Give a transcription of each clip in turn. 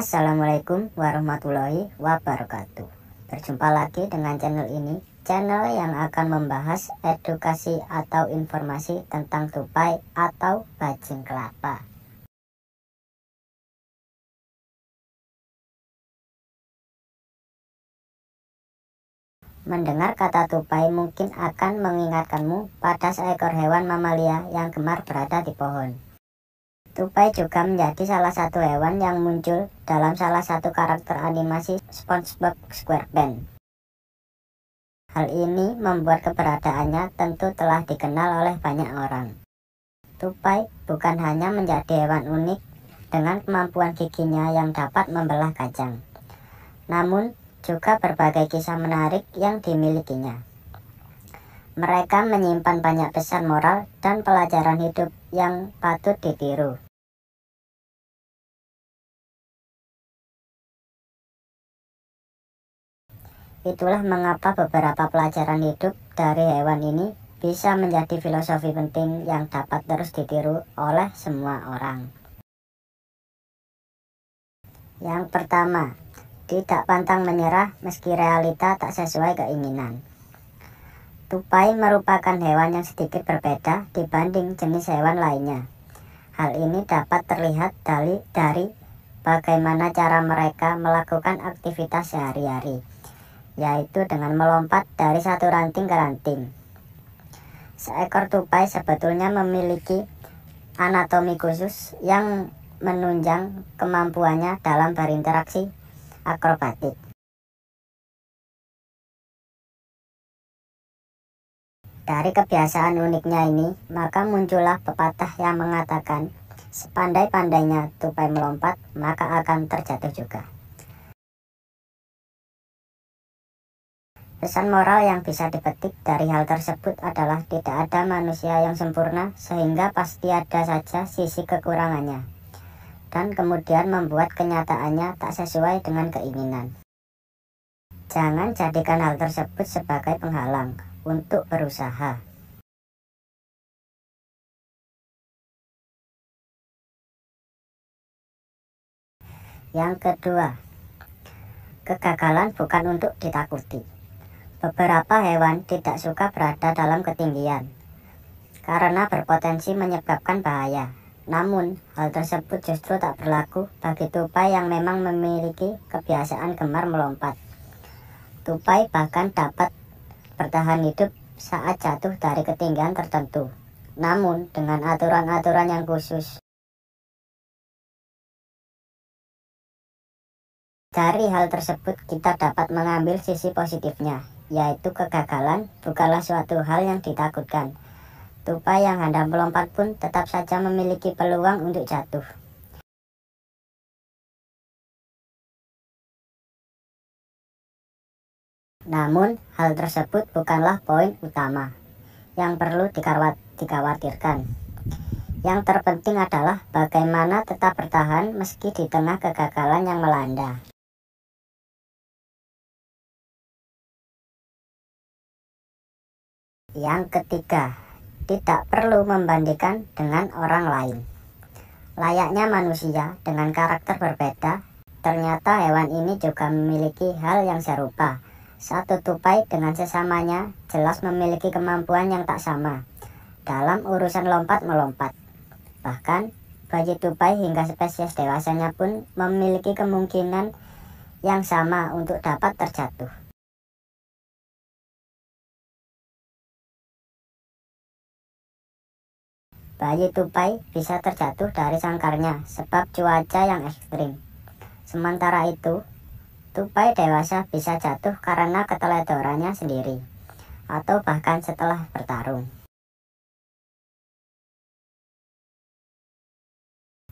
Assalamualaikum warahmatullahi wabarakatuh. Berjumpa lagi dengan channel ini, channel yang akan membahas edukasi atau informasi tentang tupai atau bajing kelapa. Mendengar kata tupai mungkin akan mengingatkanmu pada seekor hewan mamalia yang gemar berada di pohon. Tupai juga menjadi salah satu hewan yang muncul dalam salah satu karakter animasi SpongeBob SquarePants. Hal ini membuat keberadaannya tentu telah dikenal oleh banyak orang. Tupai bukan hanya menjadi hewan unik dengan kemampuan giginya yang dapat membelah kacang, namun juga berbagai kisah menarik yang dimilikinya. Mereka menyimpan banyak pesan moral dan pelajaran hidup yang patut ditiru. Itulah mengapa beberapa pelajaran hidup dari hewan ini bisa menjadi filosofi penting yang dapat terus ditiru oleh semua orang. Yang pertama, tidak pantang menyerah meski realita tak sesuai keinginan. Tupai merupakan hewan yang sedikit berbeda dibanding jenis hewan lainnya. Hal ini dapat terlihat dari bagaimana cara mereka melakukan aktivitas sehari-hari, yaitu dengan melompat dari satu ranting ke ranting. Seekor tupai sebetulnya memiliki anatomi khusus yang menunjang kemampuannya dalam berinteraksi akrobatik. Dari kebiasaan uniknya ini, maka muncullah pepatah yang mengatakan, sepandai-pandainya tupai melompat, maka akan terjatuh juga. Pesan moral yang bisa dipetik dari hal tersebut adalah tidak ada manusia yang sempurna, sehingga pasti ada saja sisi kekurangannya, dan kemudian membuat kenyataannya tak sesuai dengan keinginan. Jangan jadikan hal tersebut sebagai penghalang untuk berusaha. Yang kedua, kegagalan bukan untuk ditakuti. Beberapa hewan tidak suka berada dalam ketinggian karena berpotensi menyebabkan bahaya. Namun, hal tersebut justru tak berlaku bagi tupai yang memang memiliki kebiasaan gemar melompat. Tupai bahkan dapat bertahan hidup saat jatuh dari ketinggian tertentu, namun dengan aturan-aturan yang khusus. Dari hal tersebut kita dapat mengambil sisi positifnya, yaitu kegagalan bukanlah suatu hal yang ditakutkan. Tupai yang hendak melompat pun tetap saja memiliki peluang untuk jatuh. Namun, hal tersebut bukanlah poin utama yang perlu dikhawatirkan. Yang terpenting adalah bagaimana tetap bertahan meski di tengah kegagalan yang melanda. Yang ketiga, tidak perlu membandingkan dengan orang lain. Layaknya manusia dengan karakter berbeda, ternyata hewan ini juga memiliki hal yang serupa. Satu tupai dengan sesamanya jelas memiliki kemampuan yang tak sama dalam urusan lompat-melompat. Bahkan, bayi tupai hingga spesies dewasanya pun memiliki kemungkinan yang sama untuk dapat terjatuh. Bayi tupai bisa terjatuh dari sangkarnya sebab cuaca yang ekstrim. Sementara itu, tupai dewasa bisa jatuh karena keteledorannya sendiri, atau bahkan setelah bertarung.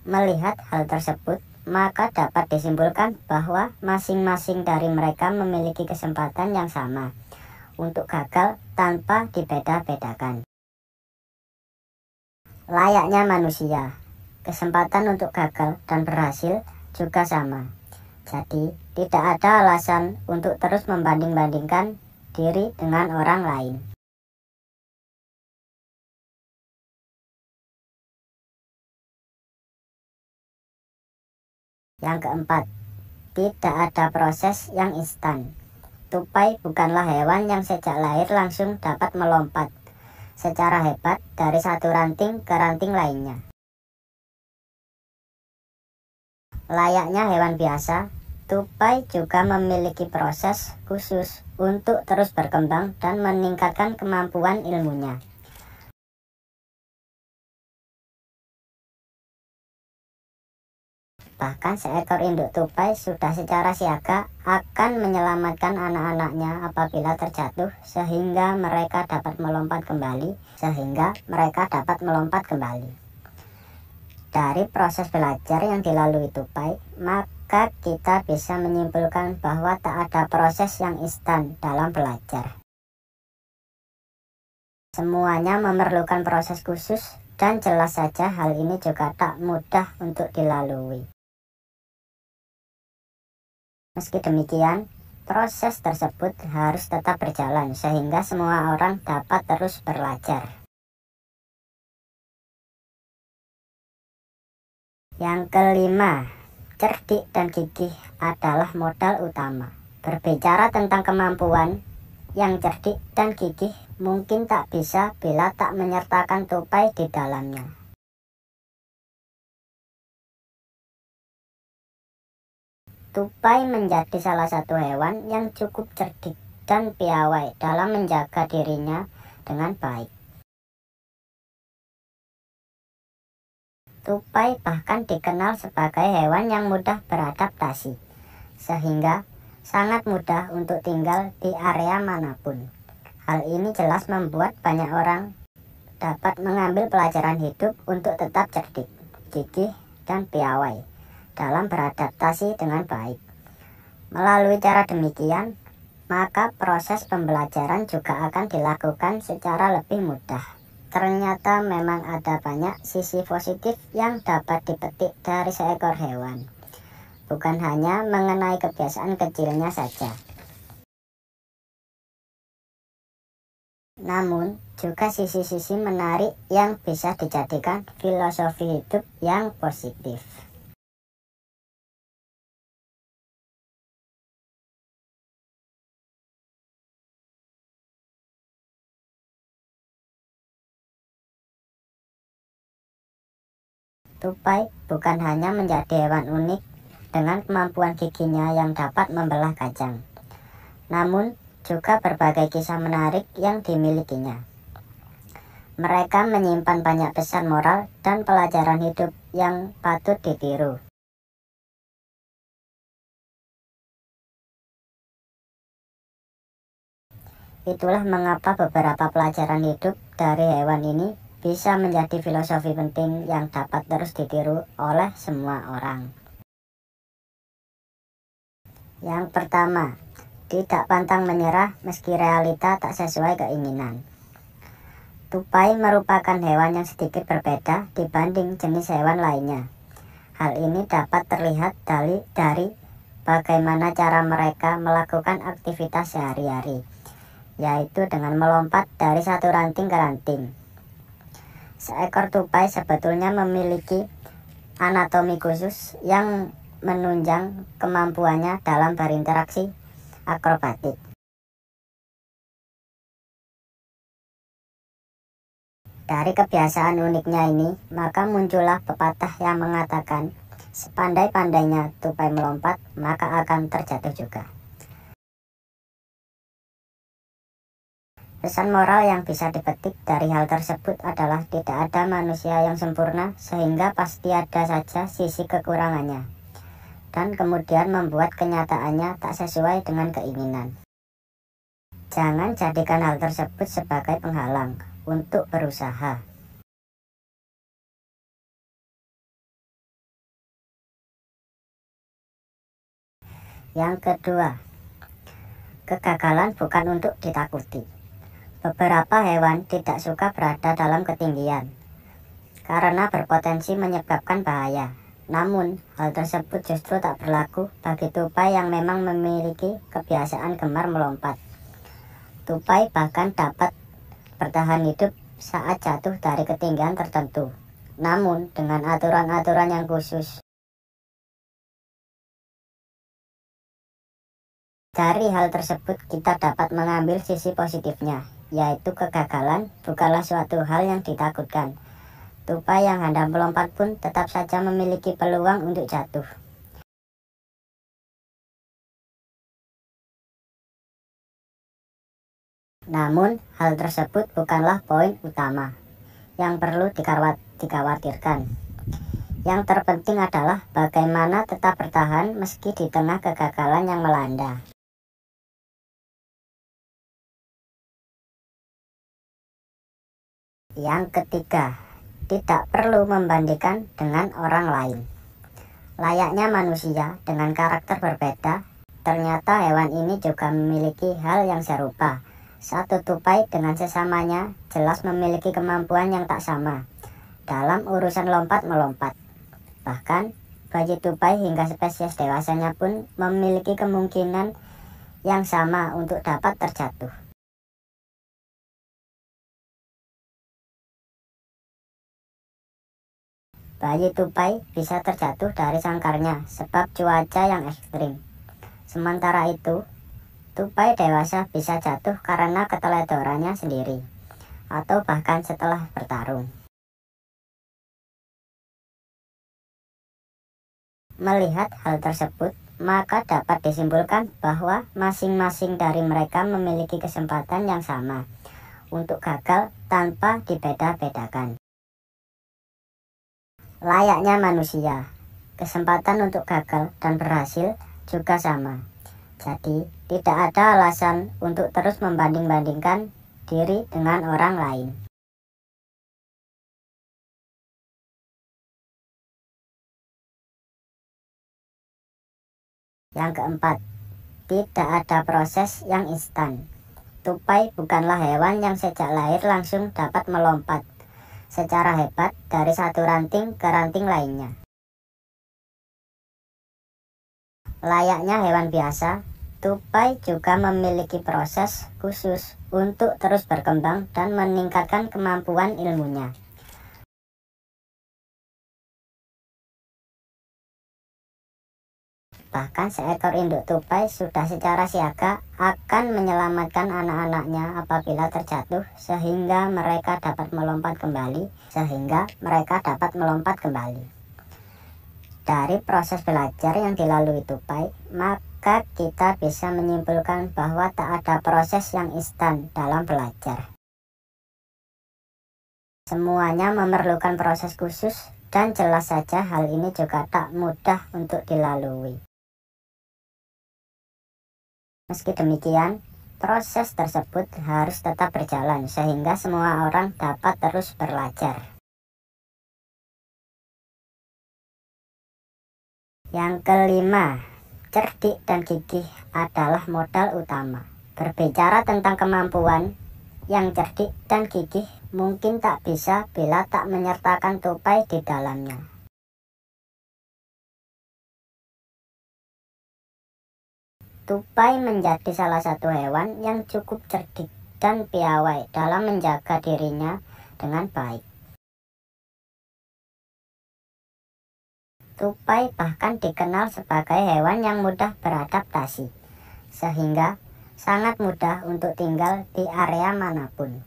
Melihat hal tersebut, maka dapat disimpulkan bahwa masing-masing dari mereka memiliki kesempatan yang sama untuk gagal tanpa dibeda-bedakan. Layaknya manusia, kesempatan untuk gagal dan berhasil juga sama. Jadi, tidak ada alasan untuk terus membanding-bandingkan diri dengan orang lain. Yang keempat, tidak ada proses yang instan. Tupai bukanlah hewan yang sejak lahir langsung dapat melompat secara hebat dari satu ranting ke ranting lainnya. Layaknya hewan biasa, tupai juga memiliki proses khusus untuk terus berkembang dan meningkatkan kemampuan ilmunya. Bahkan seekor induk tupai sudah secara siaga akan menyelamatkan anak-anaknya apabila terjatuh sehingga mereka dapat melompat kembali. Dari proses belajar yang dilalui tupai, maka kita bisa menyimpulkan bahwa tak ada proses yang instan dalam belajar. Semuanya memerlukan proses khusus dan jelas saja hal ini juga tak mudah untuk dilalui. Meski demikian, proses tersebut harus tetap berjalan sehingga semua orang dapat terus belajar. Yang kelima, cerdik dan gigih adalah modal utama. Berbicara tentang kemampuan, yang cerdik dan gigih mungkin tak bisa bila tak menyertakan tupai di dalamnya. Tupai menjadi salah satu hewan yang cukup cerdik dan piawai dalam menjaga dirinya dengan baik. Tupai bahkan dikenal sebagai hewan yang mudah beradaptasi, sehingga sangat mudah untuk tinggal di area manapun. Hal ini jelas membuat banyak orang dapat mengambil pelajaran hidup untuk tetap cerdik, gigih, dan piawai dalam beradaptasi dengan baik. Melalui cara demikian, maka proses pembelajaran juga akan dilakukan secara lebih mudah. Ternyata memang ada banyak sisi positif yang dapat dipetik dari seekor hewan, bukan hanya mengenai kebiasaan kecilnya saja. Namun, juga sisi-sisi menarik yang bisa dijadikan filosofi hidup yang positif. Tupai bukan hanya menjadi hewan unik dengan kemampuan giginya yang dapat membelah kacang, namun juga berbagai kisah menarik yang dimilikinya. Mereka menyimpan banyak pesan moral dan pelajaran hidup yang patut ditiru. Itulah mengapa beberapa pelajaran hidup dari hewan ini bisa menjadi filosofi penting yang dapat terus ditiru oleh semua orang. Yang pertama, tidak pantang menyerah meski realita tak sesuai keinginan. Tupai merupakan hewan yang sedikit berbeda dibanding jenis hewan lainnya. Hal ini dapat terlihat dari bagaimana cara mereka melakukan aktivitas sehari-hari, yaitu dengan melompat dari satu ranting ke ranting. Seekor tupai sebetulnya memiliki anatomi khusus yang menunjang kemampuannya dalam berinteraksi akrobatik. Dari kebiasaan uniknya ini, maka muncullah pepatah yang mengatakan, sepandai-pandainya tupai melompat, maka akan terjatuh juga. Pesan moral yang bisa dipetik dari hal tersebut adalah tidak ada manusia yang sempurna, sehingga pasti ada saja sisi kekurangannya, dan kemudian membuat kenyataannya tak sesuai dengan keinginan. Jangan jadikan hal tersebut sebagai penghalang untuk berusaha. Yang kedua, kegagalan bukan untuk ditakuti. Beberapa hewan tidak suka berada dalam ketinggian karena berpotensi menyebabkan bahaya. Namun, hal tersebut justru tak berlaku bagi tupai yang memang memiliki kebiasaan gemar melompat. Tupai bahkan dapat bertahan hidup saat jatuh dari ketinggian tertentu, namun dengan aturan-aturan yang khusus. Dari hal tersebut kita dapat mengambil sisi positifnya, yaitu kegagalan bukanlah suatu hal yang ditakutkan. Tupai yang hendak melompat pun tetap saja memiliki peluang untuk jatuh. Namun, hal tersebut bukanlah poin utama yang perlu dikhawatirkan. Yang terpenting adalah bagaimana tetap bertahan meski di tengah kegagalan yang melanda. Yang ketiga, tidak perlu membandingkan dengan orang lain. Layaknya manusia dengan karakter berbeda, ternyata hewan ini juga memiliki hal yang serupa. Satu tupai dengan sesamanya jelas memiliki kemampuan yang tak sama dalam urusan lompat-melompat. Bahkan, bayi tupai hingga spesies dewasanya pun memiliki kemungkinan yang sama untuk dapat terjatuh. Bayi tupai bisa terjatuh dari sangkarnya sebab cuaca yang ekstrim. Sementara itu, tupai dewasa bisa jatuh karena keteledorannya sendiri, atau bahkan setelah bertarung. Melihat hal tersebut, maka dapat disimpulkan bahwa masing-masing dari mereka memiliki kesempatan yang sama untuk gagal tanpa dibeda-bedakan. Layaknya manusia, kesempatan untuk gagal dan berhasil juga sama. Jadi, tidak ada alasan untuk terus membanding-bandingkan diri dengan orang lain. Yang keempat, tidak ada proses yang instan. Tupai bukanlah hewan yang sejak lahir langsung dapat melompat secara hebat dari satu ranting ke ranting lainnya. Layaknya hewan biasa, tupai juga memiliki proses khusus untuk terus berkembang dan meningkatkan kemampuan ilmunya. Bahkan seekor induk tupai sudah secara siaga akan menyelamatkan anak-anaknya apabila terjatuh sehingga mereka dapat melompat kembali. Dari proses belajar yang dilalui tupai, maka kita bisa menyimpulkan bahwa tak ada proses yang instan dalam belajar. Semuanya memerlukan proses khusus dan jelas saja hal ini juga tak mudah untuk dilalui. Meski demikian, proses tersebut harus tetap berjalan sehingga semua orang dapat terus belajar. Yang kelima, cerdik dan gigih adalah modal utama. Berbicara tentang kemampuan, yang cerdik dan gigih mungkin tak bisa bila tak menyertakan tupai di dalamnya. Tupai menjadi salah satu hewan yang cukup cerdik dan piawai dalam menjaga dirinya dengan baik. Tupai bahkan dikenal sebagai hewan yang mudah beradaptasi, sehingga sangat mudah untuk tinggal di area manapun.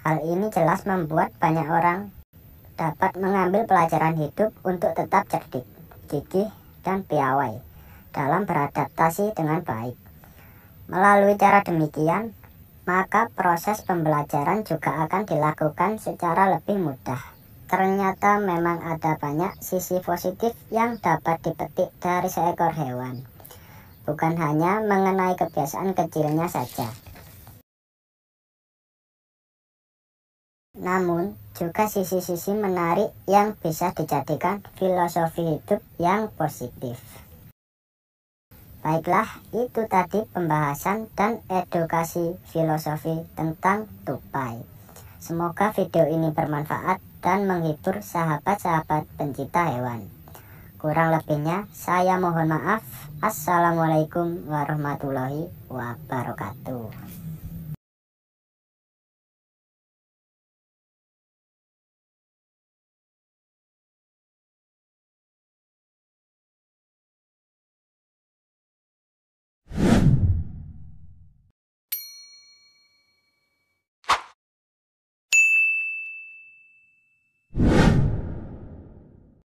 Hal ini jelas membuat banyak orang dapat mengambil pelajaran hidup untuk tetap cerdik, gigih, dan piawai dalam beradaptasi dengan baik. Melalui cara demikian, maka proses pembelajaran juga akan dilakukan secara lebih mudah. Ternyata memang ada banyak sisi positif yang dapat dipetik dari seekor hewan, bukan hanya mengenai kebiasaan kecilnya saja. Namun, juga sisi-sisi menarik yang bisa dijadikan filosofi hidup yang positif. Baiklah, itu tadi pembahasan dan edukasi filosofi tentang tupai. Semoga video ini bermanfaat dan menghibur sahabat-sahabat pencinta hewan. Kurang lebihnya, saya mohon maaf. Assalamualaikum warahmatullahi wabarakatuh.